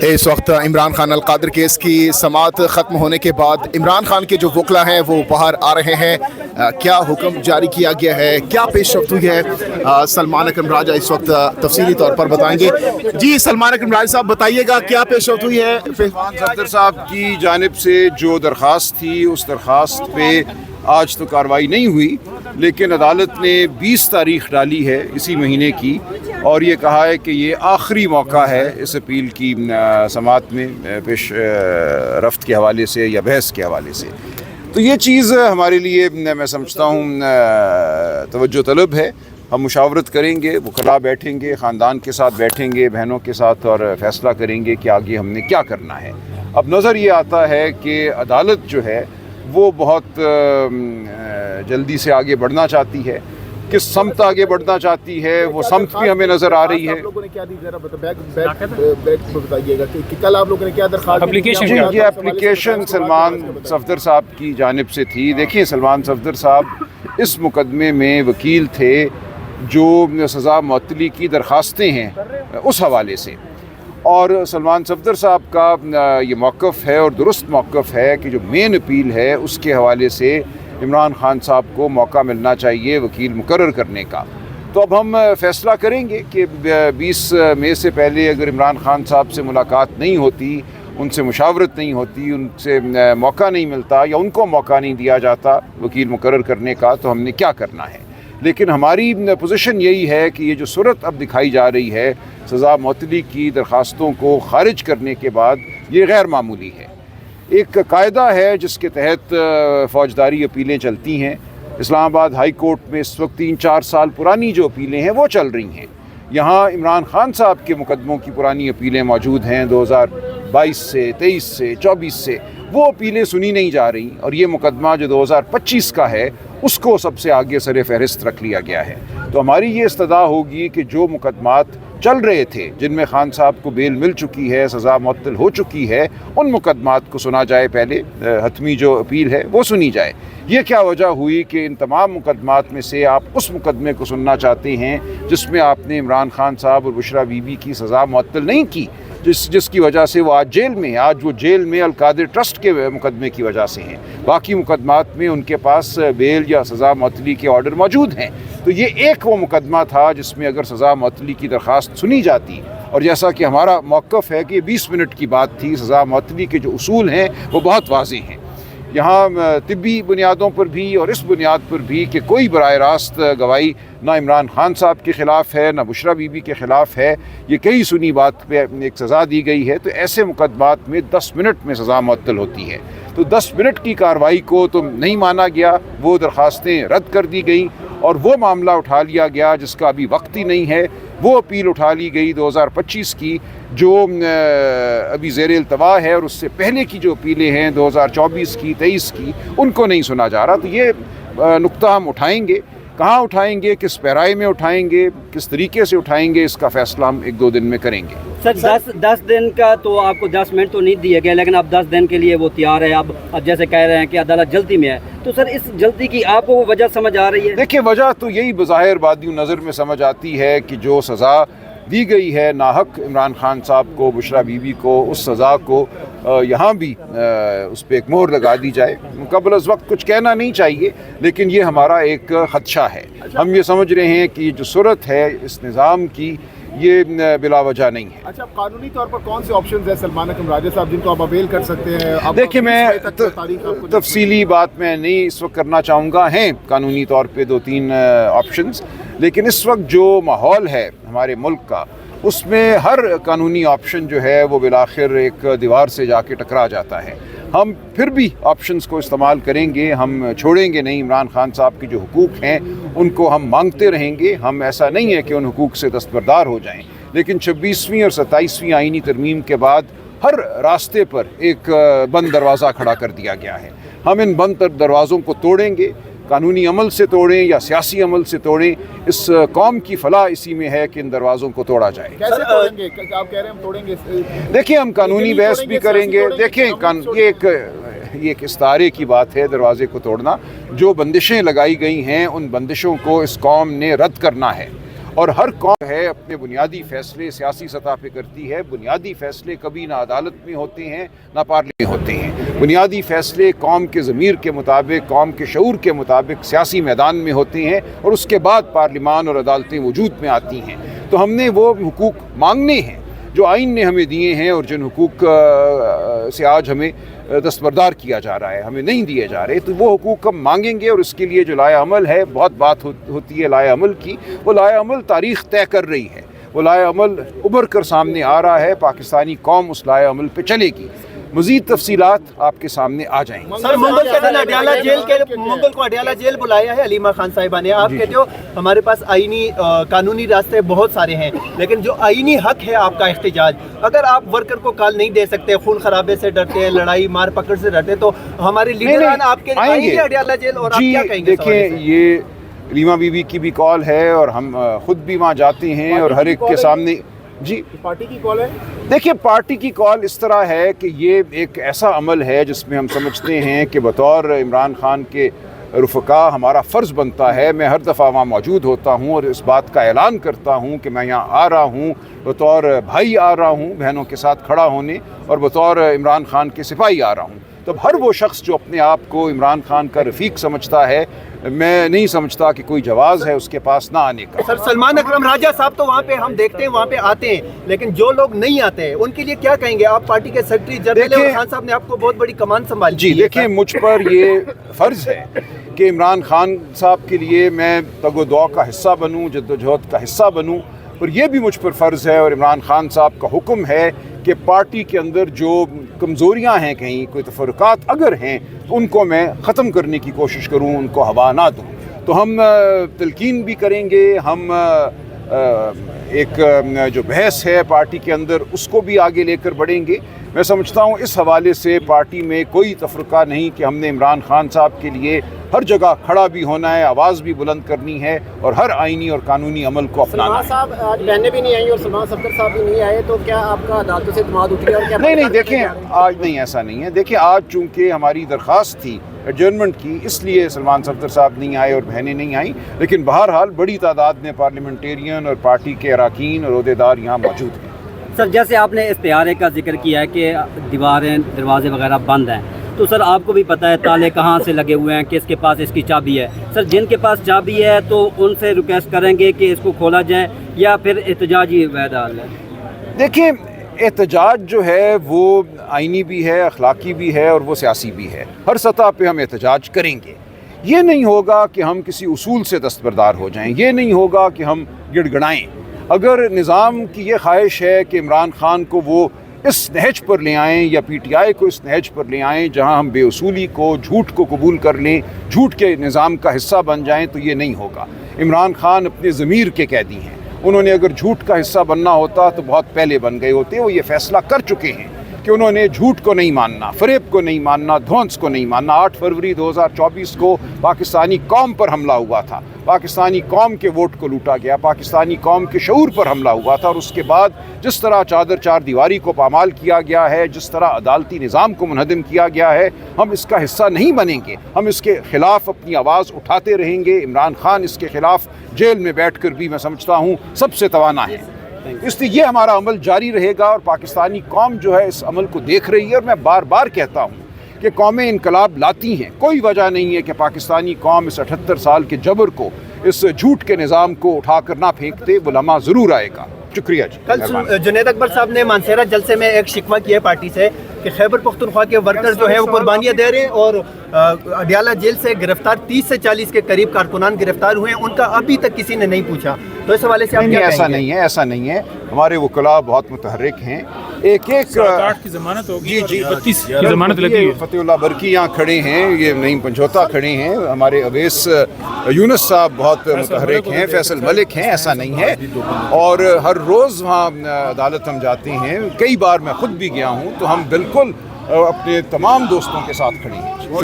اس وقت عمران خان القادر کیس کی سماعت ختم ہونے کے بعد عمران خان کے جو وکلا ہیں وہ باہر آ رہے ہیں. کیا حکم جاری کیا گیا ہے, کیا پیش رفت ہوئی ہے, سلمان اکرم راجہ اس وقت تفصیلی طور پر بتائیں گے. جی سلمان اکرم راجہ صاحب بتائیے گا کیا پیش رفت ہوئی ہے. صفدر صاحب کی جانب سے جو درخواست تھی اس درخواست پہ آج تو کارروائی نہیں ہوئی, لیکن عدالت نے 20 تاریخ ڈالی ہے اسی مہینے کی, اور یہ کہا ہے کہ یہ آخری موقع ہے اس اپیل کی سماعت میں پیش رفت کے حوالے سے یا بحث کے حوالے سے. تو یہ چیز ہمارے لیے میں سمجھتا ہوں توجہ طلب ہے. ہم مشاورت کریں گے, وکلاء بیٹھیں گے, خاندان کے ساتھ بیٹھیں گے, بہنوں کے ساتھ, اور فیصلہ کریں گے کہ آگے ہم نے کیا کرنا ہے. اب نظر یہ آتا ہے کہ عدالت جو ہے وہ بہت جلدی سے آگے بڑھنا چاہتی ہے. کس سمت آگے بڑھنا چاہتی ہے وہ سمت بھی ہمیں نظر آ رہی ہے. یہ اپلیکیشن سلمان صفدر صاحب کی جانب سے تھی. دیکھیں, سلمان صفدر صاحب اس مقدمے میں وکیل تھے جو سزا معطلی کی درخواستیں ہیں اس حوالے سے, اور سلمان صفدر صاحب کا یہ موقف ہے اور درست موقف ہے کہ جو مین اپیل ہے اس کے حوالے سے عمران خان صاحب کو موقع ملنا چاہیے وکیل مقرر کرنے کا. تو اب ہم فیصلہ کریں گے کہ 20 مئی سے پہلے اگر عمران خان صاحب سے ملاقات نہیں ہوتی, ان سے مشاورت نہیں ہوتی, ان سے موقع نہیں ملتا یا ان کو موقع نہیں دیا جاتا وکیل مقرر کرنے کا, تو ہم نے کیا کرنا ہے. لیکن ہماری پوزیشن یہی ہے کہ یہ جو صورت اب دکھائی جا رہی ہے سزا معطلی کی درخواستوں کو خارج کرنے کے بعد, یہ غیر معمولی ہے. ایک قاعدہ ہے جس کے تحت فوجداری اپیلیں چلتی ہیں. اسلام آباد ہائی کورٹ میں اس وقت 3-4 سال پرانی جو اپیلیں ہیں وہ چل رہی ہیں. یہاں عمران خان صاحب کے مقدموں کی پرانی اپیلیں موجود ہیں 2022 سے, 23 سے, 24 سے. وہ اپیلیں سنی نہیں جا رہی, اور یہ مقدمہ جو 2025 کا ہے اس کو سب سے آگے سر فہرست رکھ لیا گیا ہے. تو ہماری یہ استدعا ہوگی کہ جو مقدمات چل رہے تھے جن میں خان صاحب کو بیل مل چکی ہے, سزا معطل ہو چکی ہے, ان مقدمات کو سنا جائے. پہلے حتمی جو اپیل ہے وہ سنی جائے. یہ کیا وجہ ہوئی کہ ان تمام مقدمات میں سے آپ اس مقدمے کو سننا چاہتے ہیں جس میں آپ نے عمران خان صاحب اور بشرا بی بی کی سزا معطل نہیں کی, جس کی وجہ سے وہ آج جیل میں ہیں. آج وہ جیل میں القادر ٹرسٹ کے مقدمے کی وجہ سے ہیں. باقی مقدمات میں ان کے پاس بیل یا سزا معطلی کے آرڈر موجود ہیں. تو یہ ایک وہ مقدمہ تھا جس میں اگر سزا معطلی کی درخواست سنی جاتی, اور جیسا کہ ہمارا موقف ہے کہ یہ 20 منٹ کی بات تھی, سزا معطلی کے جو اصول ہیں وہ بہت واضح ہیں. یہاں طبی بنیادوں پر بھی اور اس بنیاد پر بھی کہ کوئی براہ راست گواہی نہ عمران خان صاحب کے خلاف ہے نہ بشرا بی بی کے خلاف ہے, یہ کئی سنی بات پہ ایک سزا دی گئی ہے. تو ایسے مقدمات میں 10 منٹ میں سزا معطل ہوتی ہے. تو 10 منٹ کی کارروائی کو تو نہیں مانا گیا, وہ درخواستیں رد کر دی گئیں, اور وہ معاملہ اٹھا لیا گیا جس کا ابھی وقت ہی نہیں ہے. وہ اپیل اٹھا لی گئی 2025 کی جو ابھی زیر التواء ہے, اور اس سے پہلے کی جو اپیلیں ہیں 2024 کی, 23 کی, ان کو نہیں سنا جا رہا. تو یہ نقطہ ہم اٹھائیں گے. کہاں اٹھائیں گے, کس پیرائی میں اٹھائیں گے, کس طریقے سے اٹھائیں گے, اس کا فیصلہ ہم 1-2 دن میں کریں گے. سر 10 دن کا تو آپ کو 10 منٹ تو نہیں دیا گیا, لیکن اب 10 دن کے لیے وہ تیار ہے. اب جیسے کہہ رہے ہیں کہ عدالت جلدی میں ہے, تو سر اس جلدی کی آپ کو وہ وجہ سمجھ آ رہی ہے؟ دیکھیں, وجہ تو یہی بظاہر بادی نظر میں سمجھ آتی ہے کہ جو سزا دی گئی ہے ناحق عمران خان صاحب کو, بشرا بی بی کو, اس سزا کو یہاں بھی اس پہ ایک مہر لگا دی جائے. قبل از وقت کچھ کہنا نہیں چاہیے, لیکن یہ ہمارا ایک خدشہ ہے. ہم یہ سمجھ رہے ہیں کہ جو صورت ہے اس نظام کی یہ بلا وجہ نہیں ہے. اچھا, قانونی طور پر کون سے آپشنز ہیں سلمان اکرم راجہ صاحب جن کو آپ اویل کر سکتے ہیں؟ دیکھیں, میں تفصیلی بات میں نہیں اس وقت کرنا چاہوں گا. ہیں قانونی طور پہ 2-3 آپشنز, لیکن اس وقت جو ماحول ہے ہمارے ملک کا اس میں ہر قانونی آپشن جو ہے وہ بالآخر ایک دیوار سے جا کے ٹکرا جاتا ہے. ہم پھر بھی آپشنز کو استعمال کریں گے, ہم چھوڑیں گے نہیں. عمران خان صاحب کے جو حقوق ہیں ان کو ہم مانگتے رہیں گے. ہم ایسا نہیں ہے کہ ان حقوق سے دستبردار ہو جائیں, لیکن 26ویں اور 27ویں آئینی ترمیم کے بعد ہر راستے پر ایک بند دروازہ کھڑا کر دیا گیا ہے. ہم ان بند دروازوں کو توڑیں گے, قانونی عمل سے توڑیں یا سیاسی عمل سے توڑیں. اس قوم کی فلاح اسی میں ہے کہ ان دروازوں کو توڑا جائے. کیسے توڑیں گے؟ آپ کہہ رہے ہیں ہم توڑیں گے. دیکھیں, ہم قانونی بحث بھی کریں گے. دیکھیں, یہ ایک استعارے کی بات ہے دروازے کو توڑنا. جو بندشیں لگائی گئی ہیں ان بندشوں کو اس قوم نے رد کرنا ہے, اور ہر قوم ہے اپنے بنیادی فیصلے سیاسی سطح پہ کرتی ہے. بنیادی فیصلے کبھی نہ عدالت میں ہوتے ہیں نہ پارلیمنٹ میں ہوتے ہیں. بنیادی فیصلے قوم کے ضمیر کے مطابق، قوم کے شعور کے مطابق سیاسی میدان میں ہوتے ہیں اور اس کے بعد پارلیمان اور عدالتیں وجود میں آتی ہیں. تو ہم نے وہ حقوق مانگنے ہیں جو آئین نے ہمیں دیے ہیں اور جن حقوق سے آج ہمیں دستبردار کیا جا رہا ہے، ہمیں نہیں دیے جا رہے. تو وہ حقوق ہم مانگیں گے اور اس کے لیے جو لائحہ عمل ہے، بہت بات ہوتی ہے لائحہ عمل کی، وہ لائحہ عمل تاریخ طے کر رہی ہے. وہ لائحہ عمل ابھر کر سامنے آ رہا ہے. پاکستانی قوم اس لائحہ عمل پہ چلے گی. مزید تفصیلات آپ کے سامنے آ جائیں گی. سر منگل کو اڈیالہ جیل بلایا ہے حلیمہ خان صاحبہ نے. آپ کہتے ہو ہمارے پاس آئینی قانونی راستے بہت سارے ہیں، لیکن جو آئینی حق ہے آپ کا احتجاج، اگر آپ ورکر کو کال نہیں دے سکتے، خون خرابے سے ڈرتے ہیں، لڑائی مار پکڑ سے ڈرتے، تو ہمارے لیڈران آپ کے آئیں گے اڈیالہ جیل؟ اور آپ کیا کہیں گے؟ دیکھیں، یہ حلیمہ بی بی کی بھی کال ہے اور ہم خود بھی وہاں جاتے ہیں اور ہر ایک کے سامنے. جی پارٹی کی کال ہے. دیکھیے، پارٹی کی کال اس طرح ہے کہ یہ ایک ایسا عمل ہے جس میں ہم سمجھتے ہیں کہ بطور عمران خان کے رفقا ہمارا فرض بنتا ہے. میں ہر دفعہ وہاں موجود ہوتا ہوں اور اس بات کا اعلان کرتا ہوں کہ میں یہاں آ رہا ہوں بطور بھائی، آ رہا ہوں بہنوں کے ساتھ کھڑا ہونے، اور بطور عمران خان کے سپاہی آ رہا ہوں. تب ہر وہ شخص جو اپنے آپ کو عمران خان کا رفیق سمجھتا ہے، میں نہیں سمجھتا کہ کوئی جواز ہے اس کے پاس نہ آنے کا. سر سلمان اکرم راجہ صاحب تو وہاں پہ ہم دیکھتے ہیں وہاں پہ آتے ہیں، لیکن جو لوگ نہیں آتے ہیں ان کے لیے کیا کہیں گے؟ آپ پارٹی کے سیکرٹری جنرل ہیں اور خان صاحب نے آپ کو بہت بڑی کمان سنبھالی. جی دیکھیں، مجھ پر یہ فرض ہے کہ عمران خان صاحب کے لیے میں تگ و دو کا حصہ بنوں، جد و جہد کا حصہ بنوں، اور یہ بھی مجھ پر فرض ہے اور عمران خان صاحب کا حکم ہے کہ پارٹی کے اندر جو کمزوریاں ہیں، کہیں کوئی تفرقات اگر ہیں، تو ان کو میں ختم کرنے کی کوشش کروں، ان کو ہوا نہ دوں. تو ہم تلقین بھی کریں گے، ہم ایک جو بحث ہے پارٹی کے اندر اس کو بھی آگے لے کر بڑھیں گے. میں سمجھتا ہوں اس حوالے سے پارٹی میں کوئی تفرقہ نہیں کہ ہم نے عمران خان صاحب کے لیے ہر جگہ کھڑا بھی ہونا ہے، آواز بھی بلند کرنی ہے اور ہر آئینی اور قانونی عمل کو اپنانا ہے. صاحب آج بہنیں بھی نہیں آئیں اور سلمان صفدر صاحب بھی نہیں آئے، تو کیا آپ کا عدالتوں سے اعتماد اٹھ گیا؟ اور کیا نہیں دیکھیں، آج نہیں، ایسا نہیں ہے. دیکھیں، آج چونکہ ہماری درخواست تھی ایڈجرنمنٹ کی، اس لیے سلمان صفدر صاحب نہیں آئے اور بہنیں نہیں آئیں، لیکن بہرحال بڑی تعداد میں پارلیمنٹیرین اور پارٹی کے اراکین اور عہدیدار یہاں موجود ہیں. سر جیسے آپ نے استعارے کا ذکر کیا ہے کہ دیواریں دروازے وغیرہ بند ہیں، تو سر آپ کو بھی پتہ ہے تالے کہاں سے لگے ہوئے ہیں، کس کے پاس اس کی چابی ہے. سر جن کے پاس چابی ہے تو ان سے ریکویسٹ کریں گے کہ اس کو کھولا جائے یا پھر احتجاج ہی وحد حل ہے؟ دیکھیں، احتجاج جو ہے وہ آئینی بھی ہے، اخلاقی بھی ہے اور وہ سیاسی بھی ہے. ہر سطح پہ ہم احتجاج کریں گے. یہ نہیں ہوگا کہ ہم کسی اصول سے دستبردار ہو جائیں، یہ نہیں ہوگا کہ ہم گڑ گڑائیں. اگر نظام کی یہ خواہش ہے کہ عمران خان کو وہ اس نہج پر لے آئیں یا پی ٹی آئی کو اس نہج پر لے آئیں جہاں ہم بے اصولی کو، جھوٹ کو قبول کر لیں، جھوٹ کے نظام کا حصہ بن جائیں، تو یہ نہیں ہوگا. عمران خان اپنے ضمیر کے قیدی ہیں. انہوں نے اگر جھوٹ کا حصہ بننا ہوتا تو بہت پہلے بن گئے ہوتے. وہ یہ فیصلہ کر چکے ہیں کہ انہوں نے جھوٹ کو نہیں ماننا، فریب کو نہیں ماننا، دھونس کو نہیں ماننا. 8 فروری 2024 کو پاکستانی قوم پر حملہ ہوا تھا، پاکستانی قوم کے ووٹ کو لوٹا گیا، پاکستانی قوم کے شعور پر حملہ ہوا تھا، اور اس کے بعد جس طرح چادر چار دیواری کو پامال کیا گیا ہے، جس طرح عدالتی نظام کو منہدم کیا گیا ہے، ہم اس کا حصہ نہیں بنیں گے. ہم اس کے خلاف اپنی آواز اٹھاتے رہیں گے. عمران خان اس کے خلاف جیل میں بیٹھ کر بھی میں سمجھتا ہوں سب سے توانا ہے. اس لیے یہ ہمارا عمل جاری رہے گا اور پاکستانی قوم جو ہے اس عمل کو دیکھ رہی ہے. اور میں بار بار کہتا ہوں کہ قومیں انقلاب لاتی ہیں. کوئی وجہ نہیں ہے کہ پاکستانی قوم اس 78 سال کے جبر کو، اس جھوٹ کے نظام کو اٹھا کر نہ پھینکتے. وہ لمحہ ضرور آئے گا. شکریہ جی. کل جنید اکبر صاحب نے مانسہرہ جلسے میں ایک شکوہ کیا پارٹی سے کہ خیبر پختونخوا کے ورکر جو ہے وہ قربانیاں دے رہے ہیں اور اڈیالہ جیل سے گرفتار 30 سے 40 کے قریب کارکنان گرفتار ہوئے ہیں، ان کا ابھی تک کسی نے نہیں پوچھا. تو اس حوالے سے آپ کیا کہیں گے؟ ایسا نہیں ہے، ایسا نہیں ہے. ہمارے وکلاء بہت متحرک ہیں. ایک 8 کی ضمانت ہوگی، 32 کی ضمانت لگی ہے. فتح اللہ برکی یہاں کھڑے ہیں، یہ نعیم پنجوتا کھڑے ہیں، ہمارے اویس یونس صاحب بہت متحرک ہیں، فیصل ملک ہیں. ایسا نہیں ہے. اور ہر روز وہاں عدالت ہم جاتے ہیں، کئی بار میں خود بھی گیا ہوں. تو ہم بالکل اپنے تمام دوستوں کے ساتھ کھڑے ہیں.